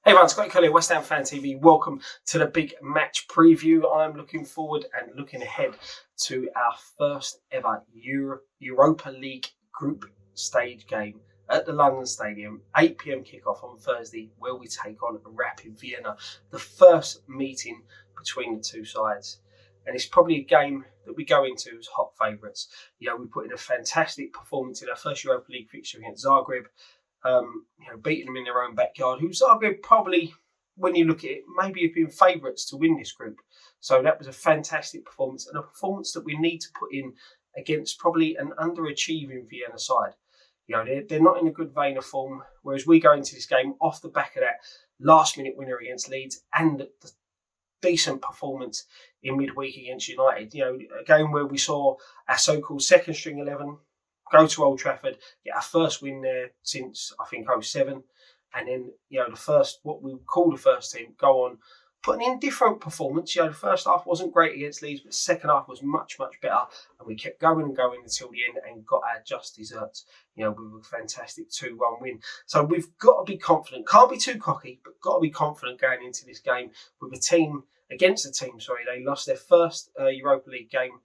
Hey everyone, Scott Kelly, West Ham Fan TV. Welcome to the big match preview. I'm looking forward and looking ahead to our first ever Europa League group stage game at the London Stadium, 8 p.m. kickoff on Thursday, where we take on Rapid Vienna, the first meeting between the two sides. And it's probably a game that we go into as hot favourites. We put in a fantastic performance in our first Europa League fixture against Zagreb. Beating them in their own backyard, who Zagreb probably, when you look at it, maybe have been favourites to win this group. So that was a fantastic performance, and a performance that we need to put in against probably an underachieving Vienna side. They're not in a good vein of form, whereas we go into this game off the back of that last-minute winner against Leeds and the decent performance in midweek against United. A game where we saw our so-called second-string 11 go to Old Trafford, get our first win there since, I think, 2007. And then, the first, what we call the first team, go on putting in different performance. The first half wasn't great against Leeds, but the second half was much, much better. And we kept going and going until the end and got our just desserts, with a fantastic 2-1 win. So we've got to be confident. Can't be too cocky, but got to be confident going into this game with a team, against a team, they lost their first Europa League game,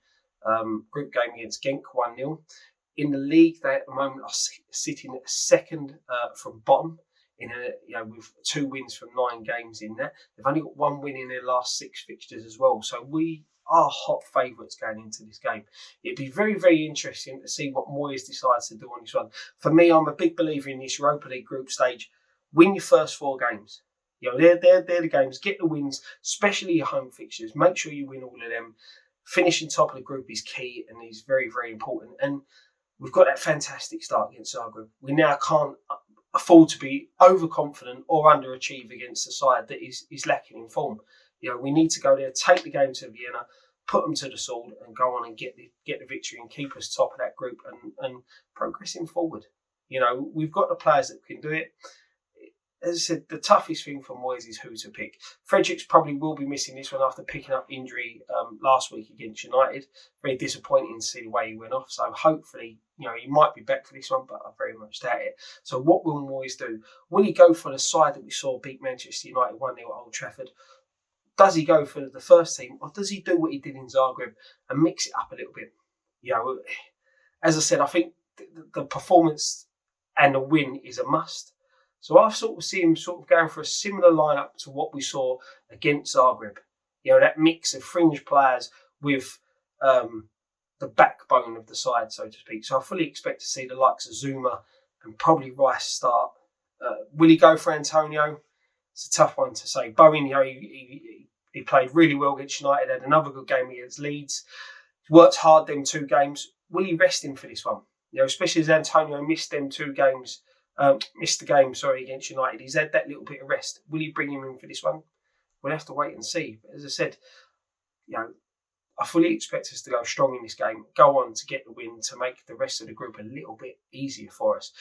group game against Genk 1-0. In the league, they at the moment are sitting at second from bottom, with 2 wins from 9 games in there. They've only got 1 win in their last 6 fixtures as well. So we are hot favourites going into this game. It'd be very, very interesting to see what Moyes decides to do on this one. For me, I'm a big believer in this Europa League group stage. Win your first 4 games. They're the games. Get the wins, especially your home fixtures. Make sure you win all of them. Finishing top of the group is key and is very, very important. And we've got that fantastic start against Zagreb. We now can't afford to be overconfident or underachieve against a side that is lacking in form. We need to go there, take the game to Vienna, put them to the sword, and go on and get the victory and keep us top of that group and progressing forward. We've got the players that can do it. As I said, the toughest thing for Moyes is who to pick. Fredericks probably will be missing this one after picking up injury last week against United. Very disappointing to see the way he went off. So hopefully, he might be back for this one, but I very much doubt it. So what will Moyes do? Will he go for the side that we saw beat Manchester United 1-0 at Old Trafford? Does he go for the first team, or does he do what he did in Zagreb and mix it up a little bit? As I said, I think the performance and the win is a must. So I sort of see him going for a similar lineup to what we saw against Zagreb. That mix of fringe players with the backbone of the side, so to speak. So I fully expect to see the likes of Zuma and probably Rice start. Will he go for Antonio? It's a tough one to say. Bowen, he played really well against United, had another good game against Leeds. Worked hard them 2 games. Will he rest him for this one? Especially as Antonio missed them 2 games. Missed the game, against United. He's had that little bit of rest. Will he bring him in for this one? We'll have to wait and see. But as I said, I fully expect us to go strong in this game, go on to get the win, to make the rest of the group a little bit easier for us.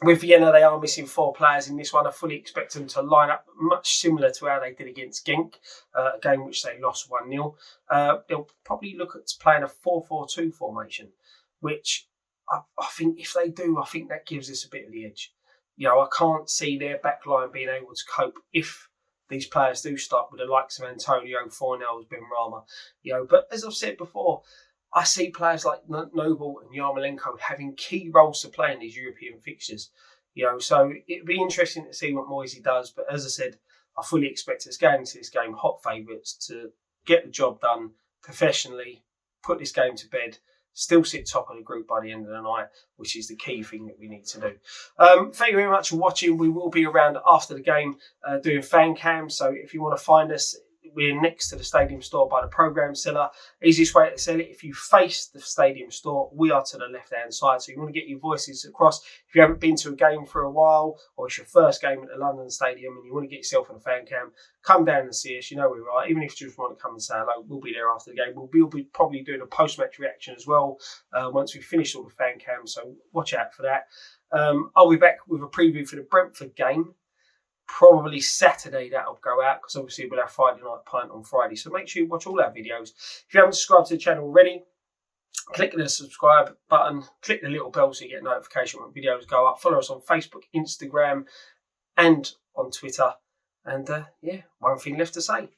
With Vienna, they are missing 4 players in this one. I fully expect them to line up much similar to how they did against Genk, a game which they lost 1-0. They'll probably look at playing a 4-4-2 formation, which I think if they do, I think that gives us a bit of the edge. I can't see their backline being able to cope if these players do start with the likes of Antonio, Fornells, Benrahma. But as I've said before, I see players like Noble and Yarmolenko having key roles to play in these European fixtures. So it'd be interesting to see what Moyes does. But as I said, I fully expect us going into this game hot favourites to get the job done professionally, put this game to bed, still sit top of the group by the end of the night, which is the key thing that we need to do. Thank you very much for watching. We will be around after the game doing fan cams. So if you want to find us, we're next to the stadium store by the programme cellar. Easiest way to sell it, if you face the stadium store, we are to the left-hand side. So you want to get your voices across. If you haven't been to a game for a while, or it's your first game at the London Stadium and you want to get yourself on a fan cam, come down and see us. You know where we are. Even if you just want to come and say hello, we'll be there after the game. We'll be probably doing a post-match reaction as well once we've finished all the fan cams. So watch out for that. I'll be back with a preview for the Brentford game. Probably Saturday that'll go out, because obviously we'll have Friday Night Pint on Friday. So make sure you watch all our videos. If you haven't subscribed to the channel already, click the subscribe button, click the little bell so you get notification when videos go up. Follow us on Facebook, Instagram, and on Twitter. And yeah, one thing left to say.